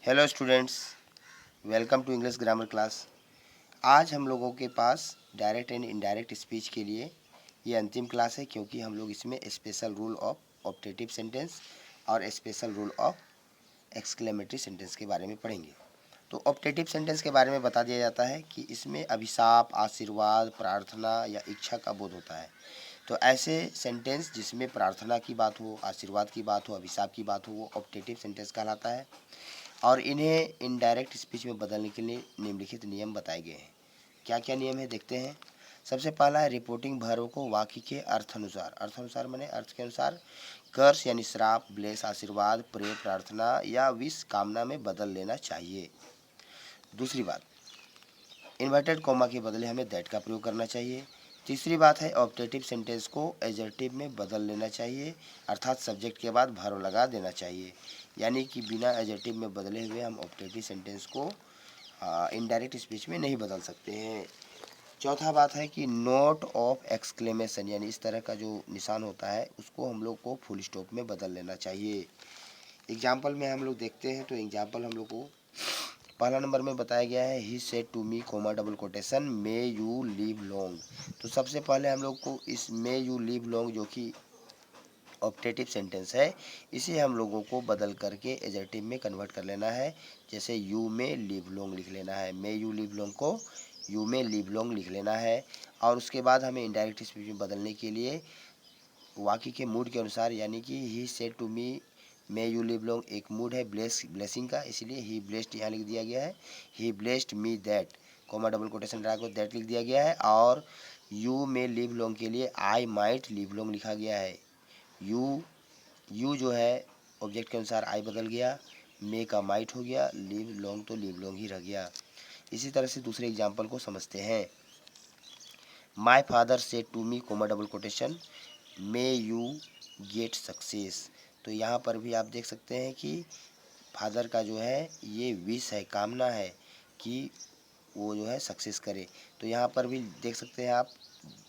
Hello students, welcome to English grammar class. आज हम लोगों के पास डायरेक्ट एंड इनडायरेक्ट स्पीच के लिए ये अंतिम क्लास है, क्योंकि हम लोग इसमें special rule of optative sentence और special rule of exclamatory sentence के बारे में पढ़ेंगे। तो ऑप्टेटिव सेंटेंस के बारे में बता दिया जाता है कि इसमें अभिशाप, आशीर्वाद, प्रार्थना या इच्छा का बोध होता है। तो ऐसे सेंटेंस जिसमें प्रार्थना की बात हो, आशीर्वाद की बात हो, अभिशाप की बात हो, वो ऑप्टेटिव सेंटेंस कहलाता है। और इन्हें इनडायरेक्ट स्पीच में बदलने के लिए निम्नलिखित नियम बताए गए हैं। क्या क्या नियम है देखते हैं। सबसे पहला है रिपोर्टिंग वर्ब को वाक्य के अर्थानुसार माने अर्थ के अनुसार कर्स यानी श्राप, ब्लेस आशीर्वाद, प्रे प्रार्थना या विश कामना में बदल लेना चाहिए। दूसरी बात, इन्वर्टेड कॉमा के बदले हमें दैट का प्रयोग करना चाहिए। तीसरी बात है ऑप्टेटिव सेंटेंस को एडजेक्टिव में बदल लेना चाहिए, अर्थात सब्जेक्ट के बाद वर्ब लगा देना चाहिए। यानी कि बिना एडजेक्टिव में बदले हुए हम ऑप्टेटिव सेंटेंस को इनडायरेक्ट स्पीच में नहीं बदल सकते हैं। चौथा बात है कि नोट ऑफ एक्सक्लेमेशन यानी इस तरह का जो निशान होता है उसको हम लोग को फुल स्टॉप में बदल लेना चाहिए। एग्जाम्पल में हम लोग देखते हैं, तो एग्जाम्पल हम लोग को पहला नंबर में बताया गया है he said to me comma double quotation may you live long. तो सबसे पहले हम लोग को इस मे यू लिव लॉन्ग जो कि ऑप्टेटिव सेंटेंस है, इसे हम लोगों को बदल करके एडजेक्टिव में कन्वर्ट कर लेना है। जैसे यू में लिव लॉन्ग लिख लेना है, मे यू लिव लॉन्ग को यू में लिव लॉन्ग लिख लेना है। और उसके बाद हमें इनडायरेक्ट स्पीच में बदलने के लिए वाक्य के मूड के अनुसार, यानी कि he said to me may you live long एक मूड है ब्लेसिंग का, इसलिए ही ब्लेस्ड यहाँ लिख दिया गया है। He blessed me that comma double quotation लगा कर दैट लिख दिया गया है। और यू में लिव लॉन्ग के लिए आई माइट लिव लॉन्ग लिखा गया है। यू जो है ऑब्जेक्ट के अनुसार आई बदल गया, मे का माइट हो गया, लिव लॉन्ग तो लिव लॉन्ग ही रह गया। इसी तरह से दूसरे एग्जाम्पल को समझते हैं। My father said to me comma double quotation may you get success. तो यहाँ पर भी आप देख सकते हैं कि फादर का जो है ये विश है, कामना है कि वो जो है सक्सेस करे। तो यहाँ पर भी देख सकते हैं आप,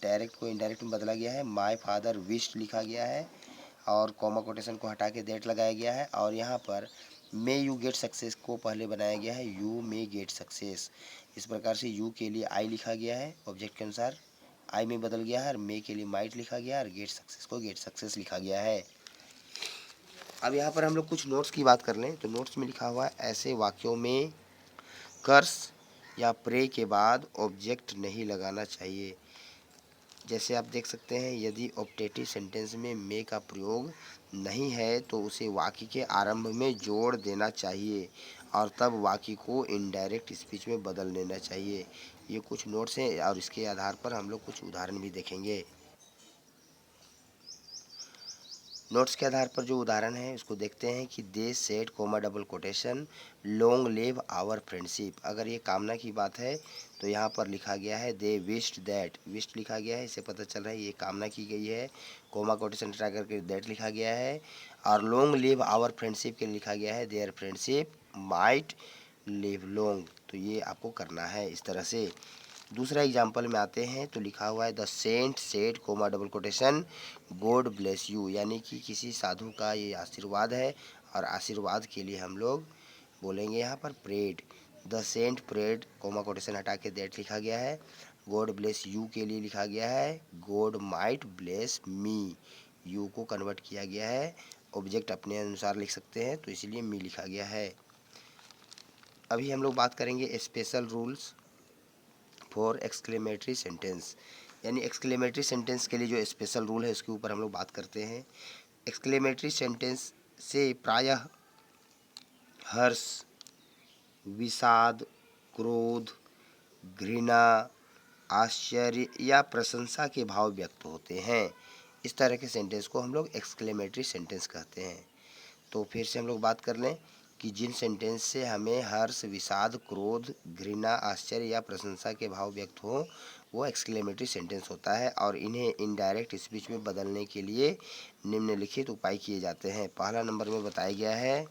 डायरेक्ट को इनडायरेक्ट में बदला गया है, माई फादर विश लिखा गया है और कॉमा कोटेशन को हटा के दैट लगाया गया है। और यहाँ पर मे यू गेट सक्सेस को पहले बनाया गया है यू मे गेट सक्सेस। इस प्रकार से यू के लिए आई लिखा गया है ऑब्जेक्ट के अनुसार, आई में बदल गया है, और मे के लिए माइट लिखा गया है, और गेट सक्सेस को गेट सक्सेस लिखा गया है। अब यहाँ पर हम लोग कुछ नोट्स की बात कर लें, तो नोट्स में लिखा हुआ है ऐसे वाक्यों में कर्स या प्रे के बाद ऑब्जेक्ट नहीं लगाना चाहिए। जैसे आप देख सकते हैं, यदि ऑप्टेटिव सेंटेंस में मे का प्रयोग नहीं है तो उसे वाक्य के आरंभ में जोड़ देना चाहिए और तब वाक्य को इनडायरेक्ट स्पीच में बदल लेना चाहिए। ये कुछ नोट्स हैं और इसके आधार पर हम लोग कुछ उदाहरण भी देखेंगे। नोट्स के आधार पर जो उदाहरण है उसको देखते हैं कि they said comma double quotation long live our friendship. अगर ये कामना की बात है तो यहाँ पर लिखा गया है दे विश्ड दैट, विश्ड लिखा गया है, इससे पता चल रहा है ये कामना की गई है। कोमा कोटेशन हटा करके दैट लिखा गया है। और लॉन्ग लिव आवर फ्रेंडशिप के लिए लिखा गया है their friendship might live long. तो ये आपको करना है इस तरह से। दूसरा एग्जाम्पल में आते हैं, तो लिखा हुआ है the saint said comma double quotation God bless you, यानी कि किसी साधु का ये आशीर्वाद है और आशीर्वाद के लिए हम लोग बोलेंगे यहाँ पर prayed. The saint prayed comma quotation हटा के दैट लिखा गया है। गॉड ब्लेस यू के लिए लिखा गया है God might bless me, you को कन्वर्ट किया गया है, ऑब्जेक्ट अपने अनुसार लिख सकते हैं तो इसलिए मी लिखा गया है। अभी हम लोग बात करेंगे special rules for exclamatory sentence, यानी एक्सक्लेमेटरी सेंटेंस के लिए जो स्पेशल रूल है उसके ऊपर हम लोग बात करते हैं। एक्सक्लेमेटरी सेंटेंस से प्रायः हर्ष, विषाद, क्रोध, घृणा, आश्चर्य या प्रशंसा के भाव व्यक्त होते हैं। इस तरह के सेंटेंस को हम लोग एक्सक्लेमेटरी सेंटेंस कहते हैं। तो फिर से हम लोग बात कर लें कि जिन सेंटेंस से हमें हर्ष, विषाद, क्रोध, घृणा, आश्चर्य या प्रशंसा के भाव व्यक्त हो वो एक्सक्लेमेटरी सेंटेंस होता है। और इन्हें इनडायरेक्ट स्पीच में बदलने के लिए निम्नलिखित उपाय किए जाते हैं। पहला नंबर में बताया गया है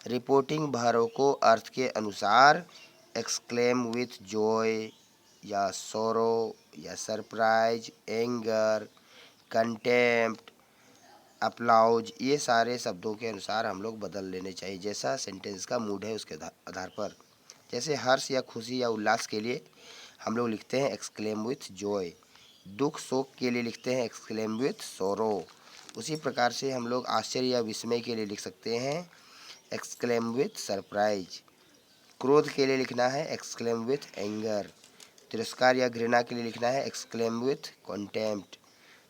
रिपोर्टिंग वर्ब को अर्थ के अनुसार एक्सक्लेम विथ जॉय या सोरो या सरप्राइज, एंगर, कंटेम्प्ट, अप्लाउज, ये सारे शब्दों के अनुसार हम लोग बदल लेने चाहिए, जैसा सेंटेंस का मूड है उसके आधार पर। जैसे हर्ष या खुशी या उल्लास के लिए हम लोग लिखते हैं एक्सक्लेम विथ जॉय, दुख शोक के लिए लिखते हैं एक्सक्लेम विथ सोरो। उसी प्रकार से हम लोग आश्चर्य या विस्मय के लिए लिख सकते हैं एक्सक्लेम विथ सरप्राइज, क्रोध के लिए लिखना है एक्सक्लेम विथ एंगर, तिरस्कार या घृणा के लिए लिखना है एक्सक्लेम विथ कॉन्टेम्प्ट,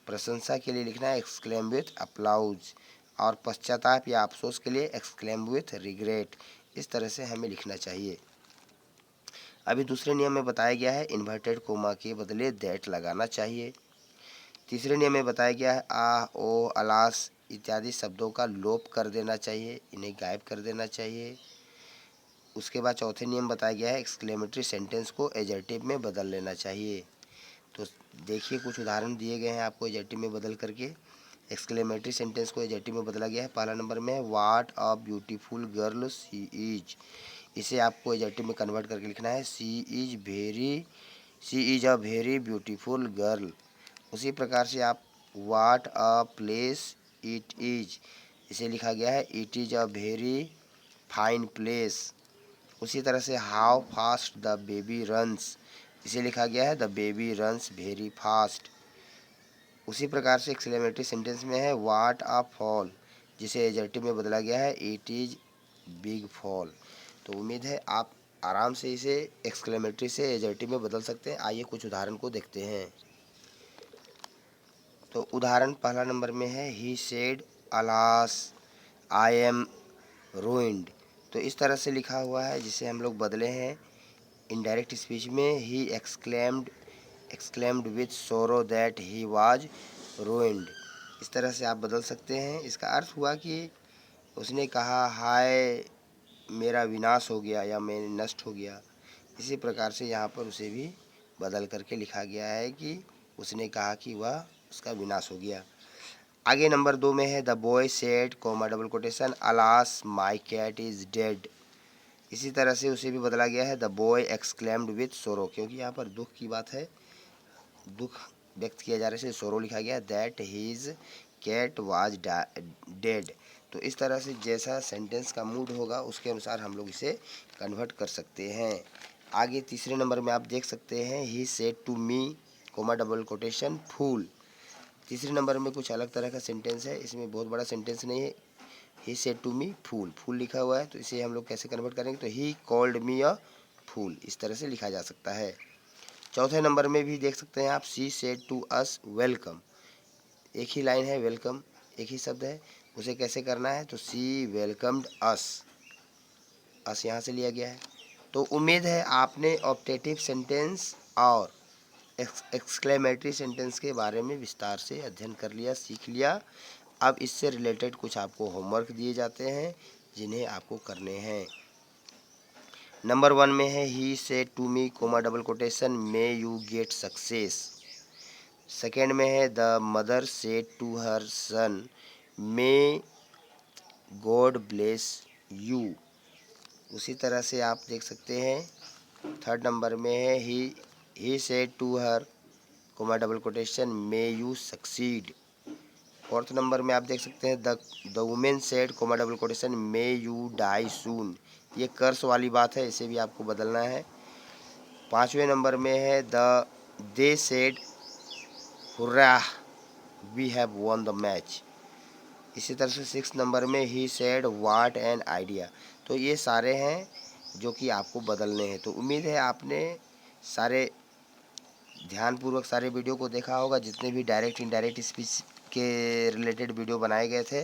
प्रशंसा के लिए लिखना है एक्सक्लेम विथ अप्लाउज, और पश्चाताप या अफसोस के लिए एक्सक्लेम विथ रिग्रेट। इस तरह से हमें लिखना चाहिए। अभी दूसरे नियम में बताया गया है इन्वर्टेड कोमा के बदले दैट लगाना चाहिए। तीसरे नियम में बताया गया है आ, ओ, अलास इत्यादि शब्दों का लोप कर देना चाहिए, इन्हें गायब कर देना चाहिए। उसके बाद चौथे नियम बताया गया है एक्सक्लेमेटरी सेंटेंस को एडजेक्टिव में बदल लेना चाहिए। तो देखिए कुछ उदाहरण दिए गए हैं आपको एडजेक्टिव में बदल करके। एक्सक्लेमेटरी सेंटेंस को एडजेक्टिव में बदला गया है। पहला नंबर में है what a beautiful girl she is, इसे आपको एडजेक्टिव में कन्वर्ट करके लिखना है she is a very beautiful girl. उसी प्रकार से आप what a place it is, इसे लिखा गया है it is a very fine place. उसी तरह से how fast the baby runs, इसे लिखा गया है the baby runs very fast. उसी प्रकार से एक्सक्लेमेटरी सेंटेंस में है व्हाट अ फॉल, जिसे एडजेक्टिव में बदला गया है इट इज बिग फॉल। तो उम्मीद है आप आराम से इसे एक्सक्लेमेटरी से एडजेक्टिव में बदल सकते हैं। आइए कुछ उदाहरण को देखते हैं। तो उदाहरण पहला नंबर में है he said alas I am ruined, तो इस तरह से लिखा हुआ है जिसे हम लोग बदले हैं इनडायरेक्ट स्पीच में ही एक्सक्लेम्ड विथ सोरो दैट ही वाज रूइंड। इस तरह से आप बदल सकते हैं। इसका अर्थ हुआ कि उसने कहा हाय मेरा विनाश हो गया या मैं नष्ट हो गया। इसी प्रकार से यहाँ पर उसे भी बदल करके लिखा गया है कि उसने कहा कि वह उसका विनाश हो गया। आगे नंबर 2 में है the boy said comma double quotation alas my cat is dead, इसी तरह से उसे भी बदला गया है द बॉय एक्सक्लेम्ड विथ सोरो, क्योंकि यहाँ पर दुख की बात है, दुख व्यक्त किया जा रहा है इसलिए सोरो लिखा गया that his cat was dead. तो इस तरह से जैसा सेंटेंस का मूड होगा उसके अनुसार हम लोग इसे कन्वर्ट कर सकते हैं। आगे तीसरे नंबर में आप देख सकते हैं he said to me comma double quotation फूल। तीसरे नंबर में कुछ अलग तरह का सेंटेंस है, इसमें बहुत बड़ा सेंटेंस नहीं है। ही सेड टू मी फूल, फूल लिखा हुआ है तो इसे हम लोग कैसे कन्वर्ट करेंगे, तो ही कॉल्ड मी अ फूल, इस तरह से लिखा जा सकता है। चौथे नंबर में भी देख सकते हैं आप she said to us welcome, एक ही लाइन है वेलकम, एक ही शब्द है, उसे कैसे करना है, तो शी वेलकम्ड अस, अस यहाँ से लिया गया है। तो उम्मीद है आपने ऑप्टेटिव सेंटेंस और एक्सक्लेमेटरी सेंटेंस के बारे में विस्तार से अध्ययन कर लिया, सीख लिया। अब इससे रिलेटेड कुछ आपको होमवर्क दिए जाते हैं जिन्हें आपको करने हैं। नंबर 1 में है he said to me comma double quotation may you get success. Second में है the mother said to her son may God bless you. उसी तरह से आप देख सकते हैं थर्ड नंबर में है he said to her comma double quotation may you succeed. Fourth number में आप देख सकते हैं the women said comma double quotation may you die soon, ये कर्स वाली बात है, इसे भी आपको बदलना है। पाँचवें नंबर में है they said hurrah we have won the match. इसी तरह से सिक्स नंबर में he said what an idea. तो ये सारे हैं जो कि आपको बदलने हैं। तो उम्मीद है आपने सारे ध्यानपूर्वक सारे वीडियो को देखा होगा, जितने भी डायरेक्ट इनडायरेक्ट स्पीच के रिलेटेड वीडियो बनाए गए थे।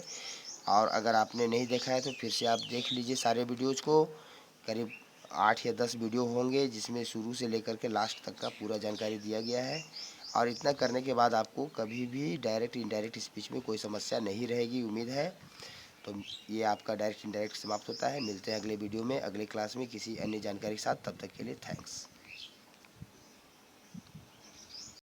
और अगर आपने नहीं देखा है तो फिर से आप देख लीजिए सारे वीडियोज़ को, करीब 8 या 10 वीडियो होंगे जिसमें शुरू से लेकर के लास्ट तक का पूरा जानकारी दिया गया है। और इतना करने के बाद आपको कभी भी डायरेक्ट इनडायरेक्ट स्पीच में कोई समस्या नहीं रहेगी, उम्मीद है। तो ये आपका डायरेक्ट इनडायरेक्ट समाप्त होता है। मिलते हैं अगले वीडियो में, अगले क्लास में किसी अन्य जानकारी के साथ। तब तक के लिए थैंक्स।